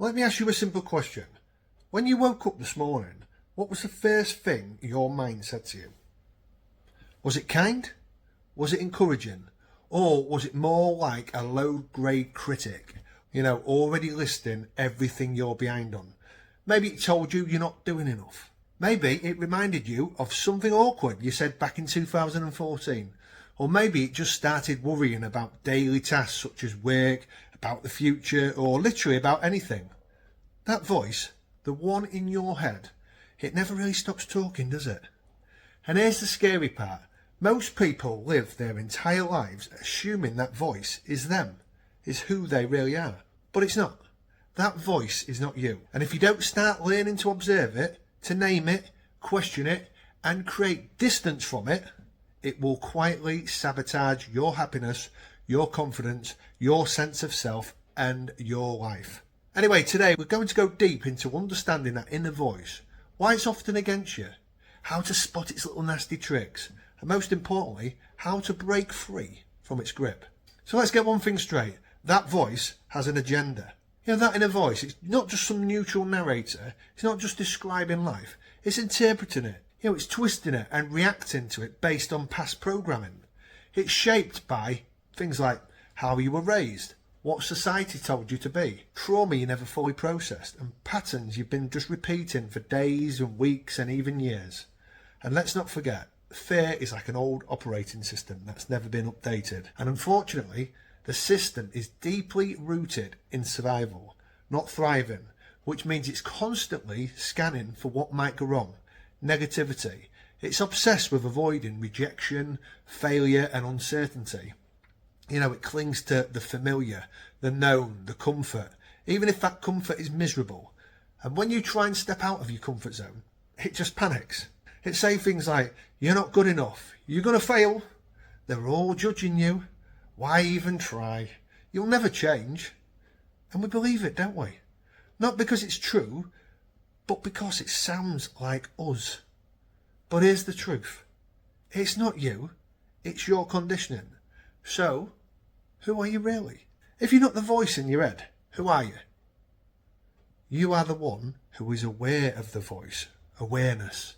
Let me ask you a simple question. When you woke up this morning, what was the first thing your mind said to you? Was it kind? Was it encouraging? Or was it more like a low-grade critic, already listing everything you're behind on? Maybe it told you you're not doing enough. Maybe it reminded you of something awkward you said back in 2014. Or maybe it just started worrying about daily tasks such as work, about the future, or literally about anything. That voice, the one in your head, it never really stops talking, does it? And here's the scary part. Most people live their entire lives assuming that voice is them, is who they really are. But it's not. That voice is not you. And if you don't start learning to observe it, to name it, question it, and create distance from it, it will quietly sabotage your happiness, your confidence, your sense of self, and your life. Anyway, today we're going to go deep into understanding that inner voice, why it's often against you, how to spot its little nasty tricks, and most importantly, how to break free from its grip. So let's get one thing straight. That voice has an agenda. That inner voice, it's not just some neutral narrator. It's not just describing life. It's interpreting it. It's twisting it and reacting to it based on past programming. It's shaped by things like how you were raised, what society told you to be, trauma you never fully processed, and patterns you've been just repeating for days and weeks and even years. And let's not forget, fear is like an old operating system that's never been updated. And unfortunately, the system is deeply rooted in survival, not thriving, which means it's constantly scanning for what might go wrong. Negativity. It's obsessed with avoiding rejection, failure, and uncertainty. It clings to the familiar, the known, the comfort, even if that comfort is miserable. And when you try and step out of your comfort zone, it just panics. It says things like, you're not good enough, you're going to fail, they're all judging you, why even try, you'll never change. And we believe it, don't we? Not because it's true, but because it sounds like us. But here's the truth. It's not you, it's your conditioning. So, who are you really? If you're not the voice in your head, who are you? You are the one who is aware of the voice, awareness,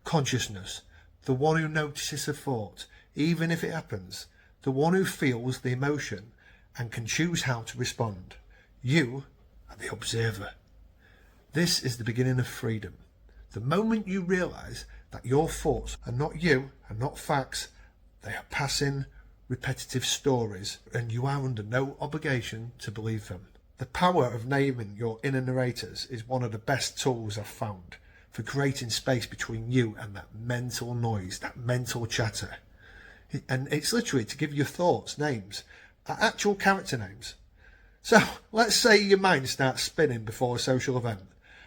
consciousness, the one who notices a thought, even if it happens, the one who feels the emotion and can choose how to respond. You are the observer. This is the beginning of freedom. The moment you realise that your thoughts are not you and not facts, they are passing, repetitive stories, and you are under no obligation to believe them. The power of naming your inner narrators is one of the best tools I've found for creating space between you and that mental noise, that mental chatter. And it's literally to give your thoughts names, actual character names. So let's say your mind starts spinning before a social event.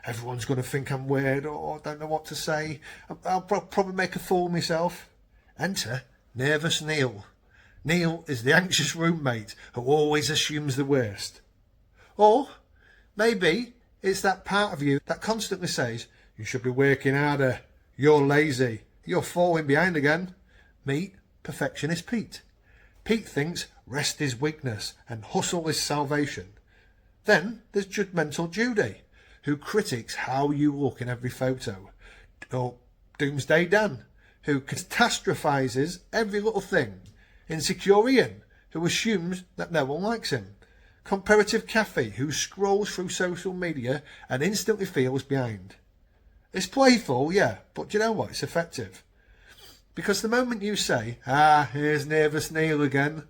Everyone's going to think I'm weird or don't know what to say. I'll probably make a fool of myself. Enter nervous Neil. Neil is the anxious roommate who always assumes the worst. Or maybe it's that part of you that constantly says, you should be working harder, you're lazy, you're falling behind again. Meet perfectionist Pete. Pete thinks rest is weakness and hustle is salvation. Then there's judgmental Judy, who critiques how you look in every photo. Or Doomsday Dan, who catastrophizes every little thing. Insecure Ian, who assumes that no one likes him. Comparative Kathy, who scrolls through social media and instantly feels behind. It's playful, yeah, but do you know what? It's effective. Because the moment you say, here's nervous Neil again,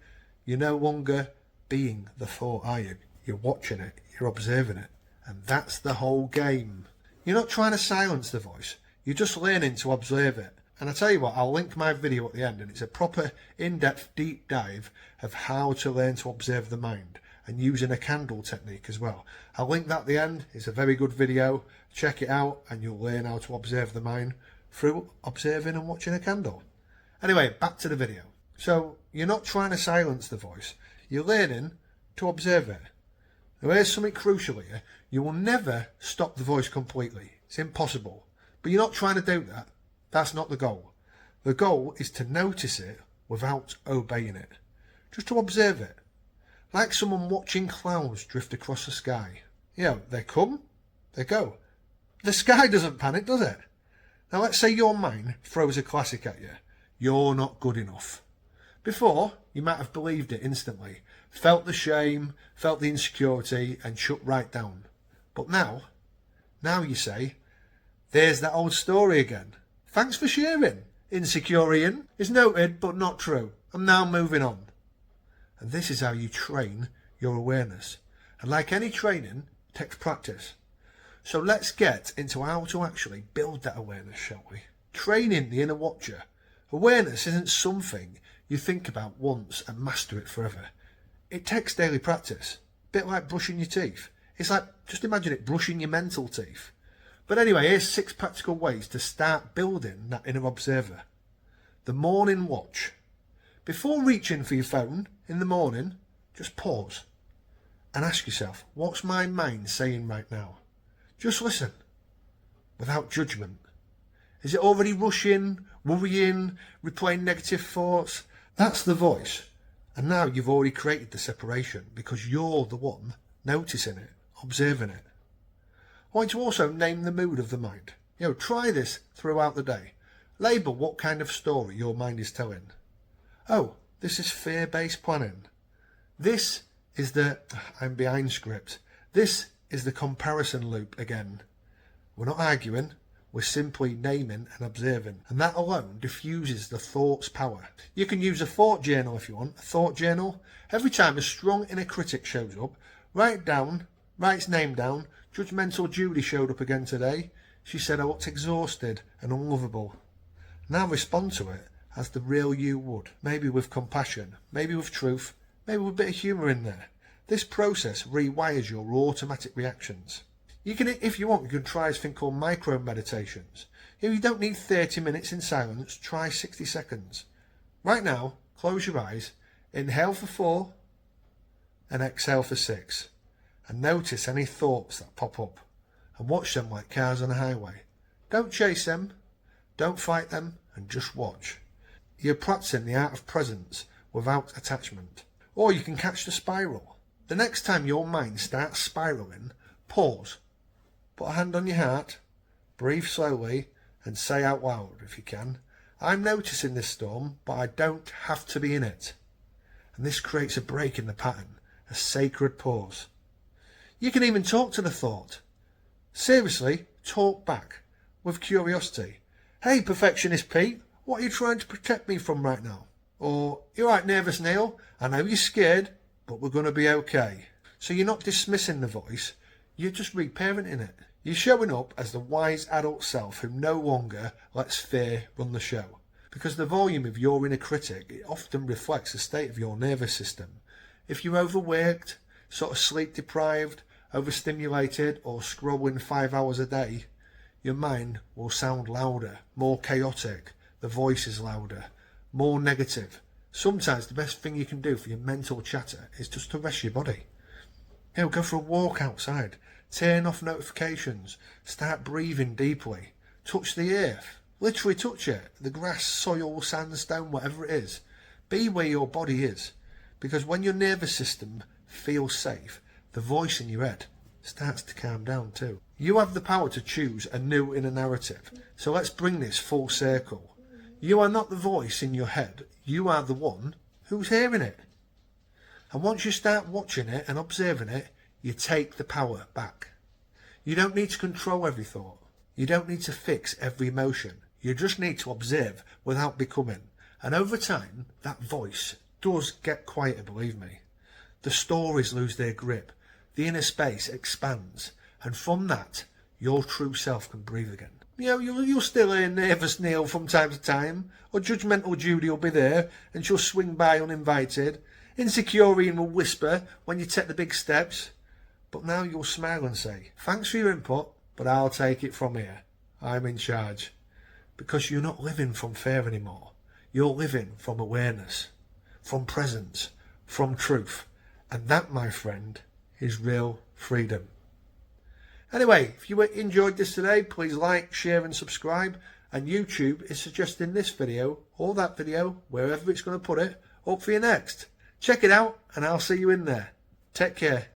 you're no longer being the thought, are you? You're watching it, you're observing it. And that's the whole game. You're not trying to silence the voice, you're just learning to observe it. And I tell you what, I'll link my video at the end, and it's a proper in-depth deep dive of how to learn to observe the mind, and using a candle technique as well. I'll link that at the end. It's a very good video. Check it out and you'll learn how to observe the mind through observing and watching a candle. Anyway, back to the video. So you're not trying to silence the voice. You're learning to observe it. Now here's something crucial here. You will never stop the voice completely. It's impossible. But you're not trying to do that. That's not the goal. The goal is to notice it without obeying it. Just to observe it. Like someone watching clouds drift across the sky. You know, they come, they go. The sky doesn't panic, does it? Now let's say your mind throws a classic at you. You're not good enough. Before, you might have believed it instantly, felt the shame, felt the insecurity, and shut right down. But now you say, there's that old story again. Thanks for sharing. Insecure Ian is noted but not true. I'm now moving on. And this is how you train your awareness. And like any training, it takes practice. So let's get into how to actually build that awareness, shall we? Training the inner watcher. Awareness isn't something you think about once and master it forever. It takes daily practice. A bit like brushing your teeth. It's like, just imagine it, brushing your mental teeth. But anyway, here's 6 practical ways to start building that inner observer. The morning watch. Before reaching for your phone in the morning, just pause and ask yourself, what's my mind saying right now? Just listen, without judgment. Is it already rushing, worrying, replaying negative thoughts? That's the voice. And now you've already created the separation because you're the one noticing it, observing it. I want to also name the mood of the mind. Try this throughout the day. Label what kind of story your mind is telling. Oh, this is fear-based planning. This is the I'm behind script. This is the comparison loop again. We're not arguing, we're simply naming and observing. And that alone diffuses the thought's power. You can use a thought journal if you want. A thought journal. Every time a strong inner critic shows up, write its name down. Judgmental Judy showed up again today. She said I looked exhausted and unlovable. Now respond to it as the real you would. Maybe with compassion, maybe with truth, maybe with a bit of humour in there. This process rewires your automatic reactions. You can, if you want, you can try this thing called micro meditations. You don't need 30 minutes in silence, try 60 seconds. Right now, close your eyes, inhale for 4 and exhale for 6. And notice any thoughts that pop up and watch them like cars on a highway. Don't chase them, don't fight them, and just watch. You're practicing the art of presence without attachment. Or you can catch the spiral. The next time your mind starts spiraling, pause, put a hand on your heart, breathe slowly, and say out loud, if you can, I'm noticing this storm, but I don't have to be in it. And this creates a break in the pattern, a sacred pause. You can even talk to the thought. Seriously, talk back with curiosity. Hey, perfectionist Pete, what are you trying to protect me from right now? Or, you're right, nervous Neil, I know you're scared, but we're going to be okay. So you're not dismissing the voice, you're just reparenting it. You're showing up as the wise adult self who no longer lets fear run the show. Because the volume of your inner critic, it often reflects the state of your nervous system. If you're overworked, sort of sleep deprived, overstimulated, or scrolling 5 hours a day, your mind will sound louder, more chaotic, the voice is louder, more negative. Sometimes the best thing you can do for your mental chatter is just to rest your body. Go for a walk outside, turn off notifications, start breathing deeply, touch the earth, literally touch it, the grass, soil, sandstone, whatever it is. Be where your body is, because when your nervous system feels safe, the voice in your head starts to calm down too. You have the power to choose a new inner narrative. So let's bring this full circle. You are not the voice in your head. You are the one who's hearing it. And once you start watching it and observing it, you take the power back. You don't need to control every thought. You don't need to fix every emotion. You just need to observe without becoming. And over time, that voice does get quieter, believe me. The stories lose their grip. The inner space expands, and from that, your true self can breathe again. You'll still hear nervous Neil from time to time, or judgmental Judy will be there, and she'll swing by uninvited. Insecure Ian will whisper when you take the big steps. But now you'll smile and say, thanks for your input, but I'll take it from here. I'm in charge. Because you're not living from fear anymore. You're living from awareness, from presence, from truth. And that, my friend, is real freedom. Anyway, if you enjoyed this today, please like, share and subscribe. And YouTube is suggesting this video or that video, wherever it's going to put it, up for you next. Check it out and I'll see you in there. Take care.